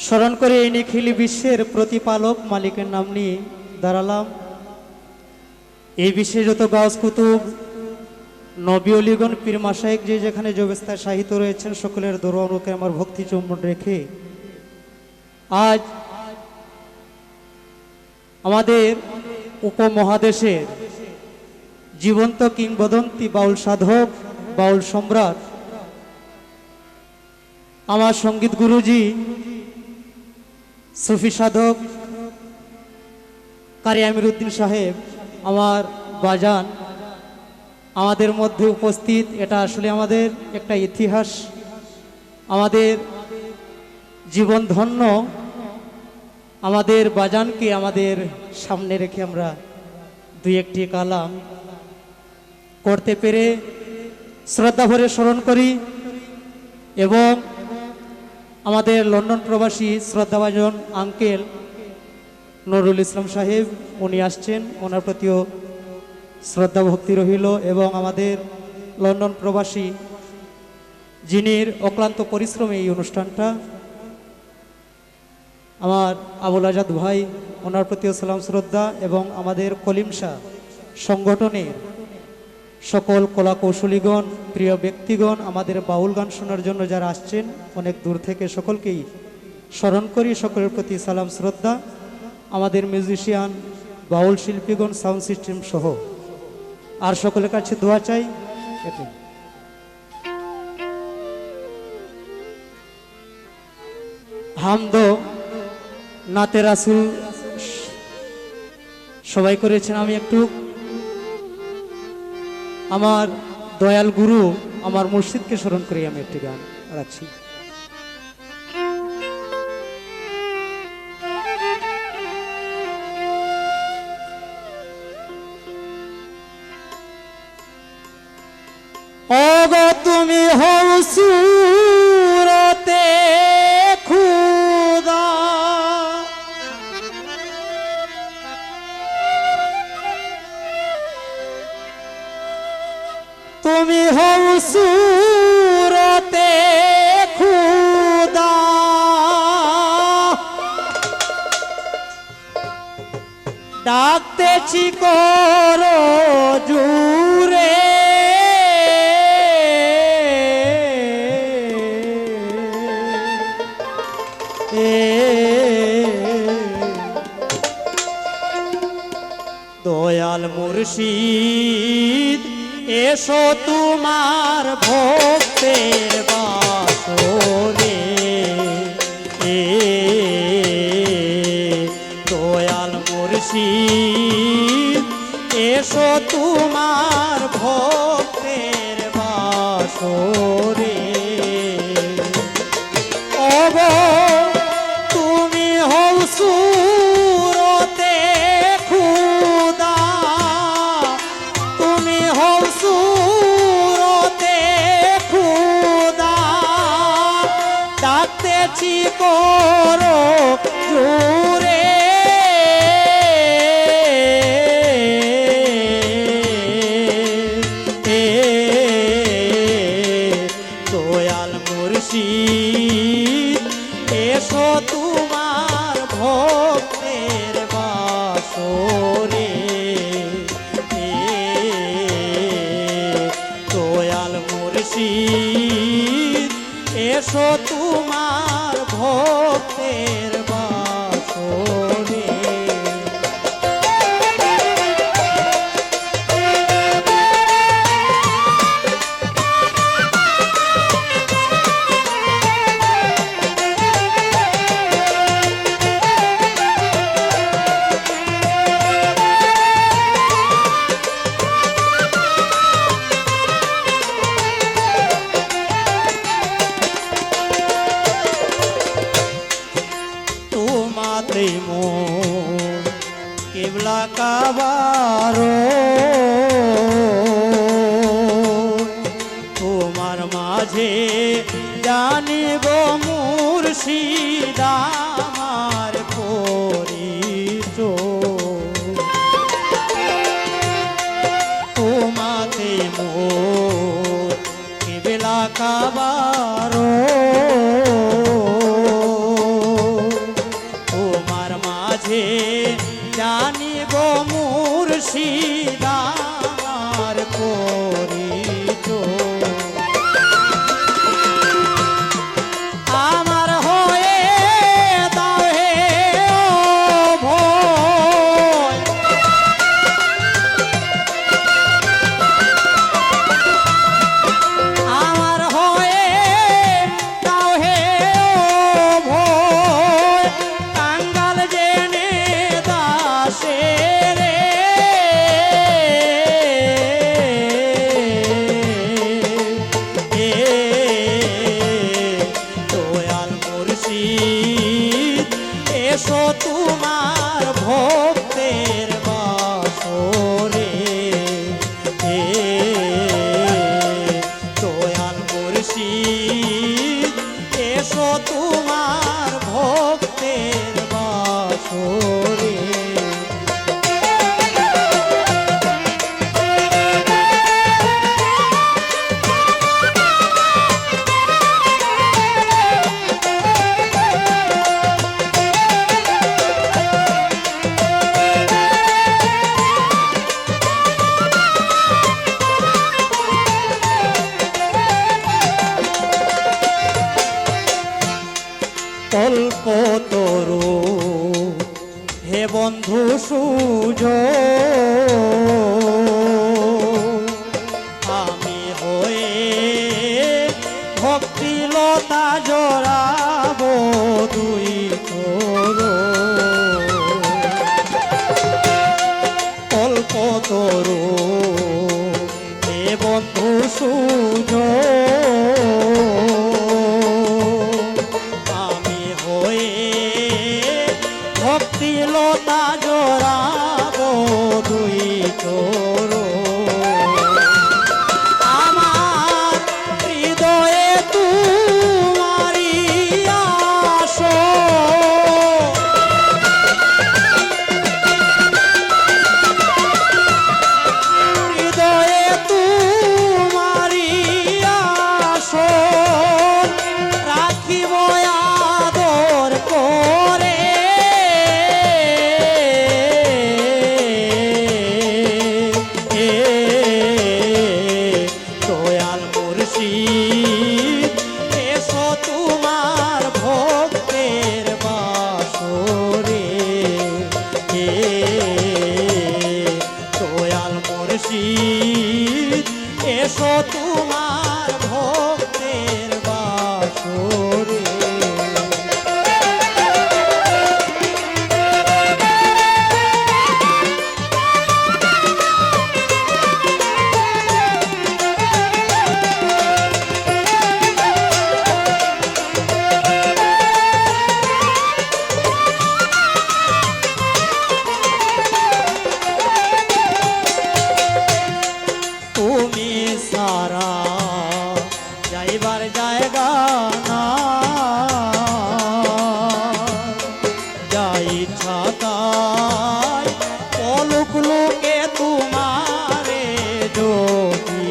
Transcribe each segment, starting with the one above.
স্মরণ করে এই নিখিল বিশ্বের প্রতিপালক মালিকের নাম নিয়ে দাঁড়ালাম। এই বিশ্বে যত গাউস কুতুব নবী অলিগণ পীর মাশায়েখ যে যেখানে জবেস্তায় সাহিত্য রয়েছেন সকলের দরবারে আমার ভক্তি চুম্বন রেখে আজ আমাদের উপমহাদেশের জীবন্ত কিংবদন্তি বাউল সাধক বাউল সম্রাট আমার সঙ্গীত গুরুজি সুফি সাধক কারি আমির উদ্দিন সাহেব আমার বাজান আমাদের মধ্যে উপস্থিত। এটা আসলে আমাদের একটা ইতিহাস, আমাদের জীবন ধন্য। আমাদের বাজানকে আমাদের সামনে রেখে আমরা দুই একটি কালাম করতে পেরে শ্রদ্ধা ভরে স্মরণ করি এবং আমাদের লন্ডন প্রবাসী শ্রদ্ধাভাজন আঙ্কেল নুরুল ইসলাম সাহেব উনি আসছেন, ওনার প্রতিও শ্রদ্ধা ভক্তি রহিল এবং আমাদের লন্ডন প্রবাসী যিনি অক্লান্ত পরিশ্রমে এই অনুষ্ঠানটা আমার আবুল আজাদ ভাই ওনার প্রতিও সালাম শ্রদ্ধা এবং আমাদের কলিমশা সংগঠনের সকল কলা কৌশলীগণ প্রিয় ব্যক্তিগণ আমাদের বাউল গান শোনার জন্য যারা আসছেন অনেক দূর থেকে সকলকেই স্মরণ করি, সকলের প্রতি সালাম শ্রদ্ধা। আমাদের মিউজিশিয়ান বাউল শিল্পীগণ সাউন্ড সিস্টেম সহ আর সকলের কাছে দোয়া চাই। হামদ নাতে রাসূল সবাই করেছেন, আমি একটু আমার দয়াল গুরু আমার মুর্শিদকে স্মরণ করি আমি একটি গান রাখছি। ওগো তুমি হও সুরতে খুদা, তুমি হও সুরতে খুদা, ডাকতেছি করো জুরে, দয়াল মুর্শিদ এসো তোমার ভক্তের বাসরে, দয়াল মুর্শিদ এসো তোমার ভক্তের বাসরে। ওগো তুমি হও সুরতে খুদা, তুমি হও সুরতে খুদা, ডাকতেছি করো জোরে, দয়াল মুর্শিদ এসো তোমার ভক্তের বাসরে, দয়াল মুর্শিদ এসো তোমার ভক্তের বাসরে। কেবলা কাবারো তোমার মাঝে জানিব মুর্শিদ আমার পরিচয়, তোমাতে মোর কেবলা কাবারো মুর্শিদ এসো তোমার ভক্তের বাসরে দয়াল মুর্শিদ এসো তোমার ভক্তের বাসরে কল্পতরু হে বন্ধু আমি হয়ে ভক্তিলতা জড়াবো দুই তোর কল্পতরু হে বন্ধু ভক্তিলতা জড়াবো দুই তোর আমার হৃদয়ে তোমারি আসো হৃদয়ে তোমারি আসো রাখিব আদর করে দয়াল মুর্শিদ এসো তোমার ভক্তের বাসরে দয়াল মুর্শিদ এসো তোমার ভক্তের বাসরে তুমি সারা যাইবার জায়গা না যাই ছাতায় পলক লোকে তোমারে যদি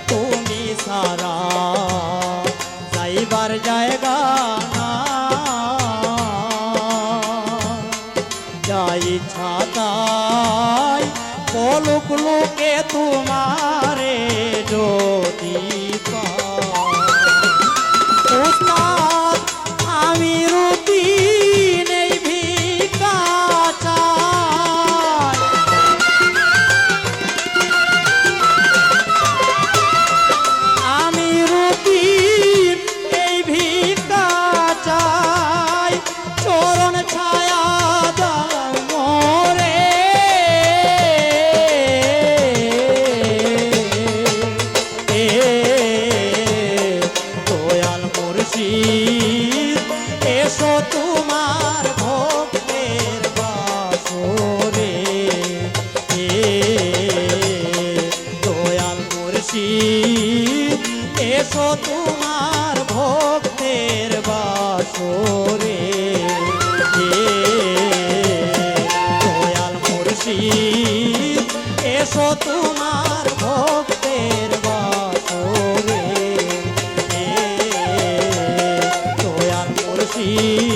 তুমি সারা যাইবার জায়গা না যাই ছাতায় পলক লোকে তোমারে যদি উস্তাদ আমি রুটি নেই ভিক্ষা চাই আমি রুটি এই ভিক্ষা চাই চরণ ছায়া দাও মোরে দয়াল মুর্শিদ এসো তোমার ভক্তের বাসরে দয়াল মুর্শিদ এসো তোমার ভক্তের বাসরে দয়াল মুর্শিদ এসো তোমার ভক্তের বাসরে দয়াল মুর্শিদ